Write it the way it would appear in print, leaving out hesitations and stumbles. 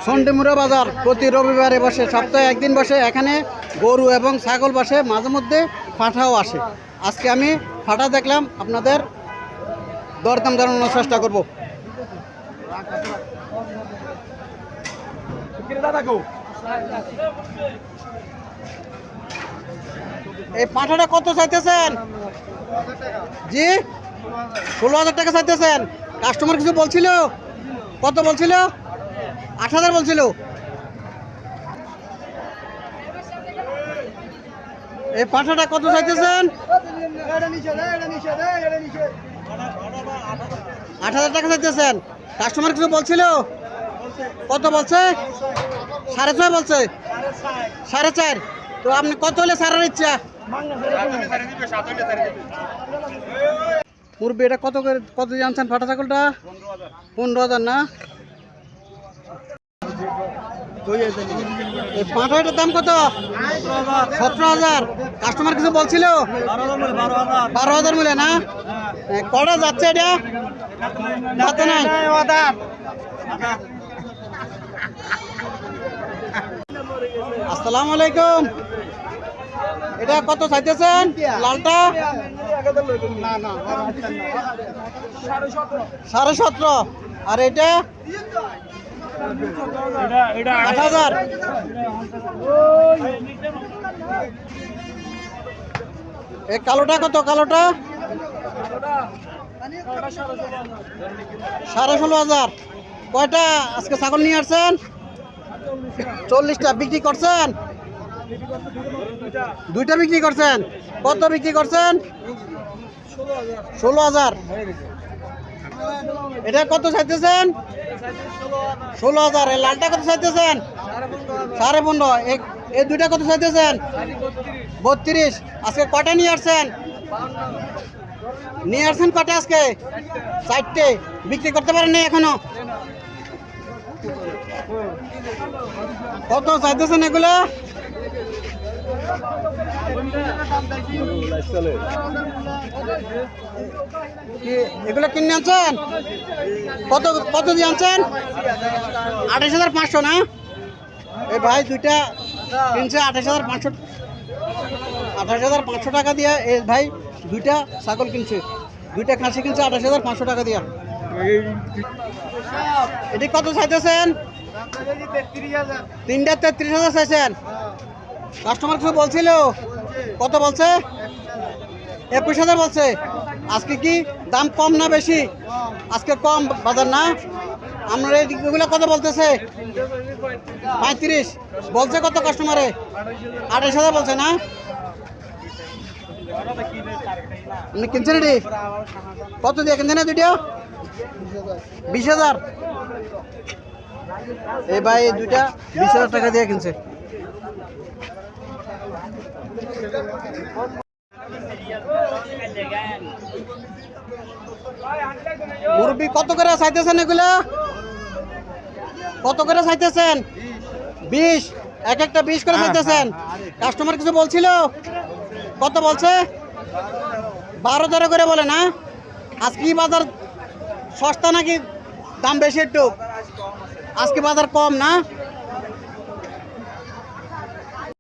সন্ডিমুড়া বাজার প্রতি রবিবারে বসে, সপ্তাহে একদিন বসে। এখানে গরু এবং ছাগল বসে, মাঝে মধ্যে পাঁঠাও আসে। আজকে আমি পাঁঠা দেখলাম, আপনাদের দরদাম জানানোর চেষ্টা করব। এই পাঁঠাটা কত চাইতেছেন? জি, 16,000 টাকা চাইতেছেন। কাস্টমার কিছু বলছিল? কত বলছিল? 8,000 বলছিল। এই পাঁঠাটা কত চাইতেছেন? 8,000 টাকা চাইতেছেন। কাস্টমার কিছু বলছিল? কত বলছে? 6.5 বলছে। 4.5। তো আপনি কত হলে ছাড়ার ইচ্ছা? পূর্বে এটা কত করে, কত জানছেন ফাটা ছাগলটা? 15,000 না? এই পাঁঠাটার দাম কত? 17,000। কাস্টমার কিছু বলছিল? 12,000 মিলে না? কটা যাচ্ছে এটা? যাচ্ছে নাই। আসসালামু আলাইকুম। এটা কত চাইতেছেন লালটা? 17,500। আর এটা 8,000। এই কালোটা কত? কালোটা 16,500। কয়টা আজকে ছাগল নিয়ে আসছেন? 40টা। বিক্রি করছেন? 2টা বিক্রি করছেন। কত বিক্রি করছেন? 16,000। এটা কত চাইতেছেন? 16,000। এই লালটা কত চাইতেছেন? 15.5। এই 2টা কত চাইতেছেন? 32। আজকে কটা নিয়ে আসছেন? নিয়ে আসছেন কটা আজকে? 4টে। বিক্রি করতে পারেননি এখনো? কত চাইতেছেন এগুলো? এগুলো কিনে আনছেন? কত কত দিয়ে আনছেন? 28,500 না? এই ভাই 2টা কিনছে 28,500। 28,500 টাকা দিয়ে এই ভাই 2টা ছাগল কিনছে, 2টা খাসি কিনছে 28,500 টাকা দিয়ে। এটি কত চাইতেছেন? 3টা 33,000 চাইছেন। কাস্টমার কিছু বলছিল? কত বলছে? 21,000 বলছে। আজকে কি দাম কম না বেশি? আজকে কম বাজার না? আমরা এগুলো কত বলতেছে? 35 বলছে। কত কাস্টমারে? 28,000 বলছে না? আপনি কিনছেন এটি কত দিয়ে কিনছেন? 2টা 20,000। এই ভাই 2টা 20,000 টাকা দিয়ে কিনছে। মুরব্বি কত করে চাইতেছেন এগুলা? কত করে চাইতেছেন? 20। এক একটা 20 করে চাইতেছেন। কাস্টমার কিছু বলছিল? কত বলছে? 12,000 করে বলে না? আজকে বাজার সস্তা নাকি দাম বেশি একটু? আজকে বাজার কম না?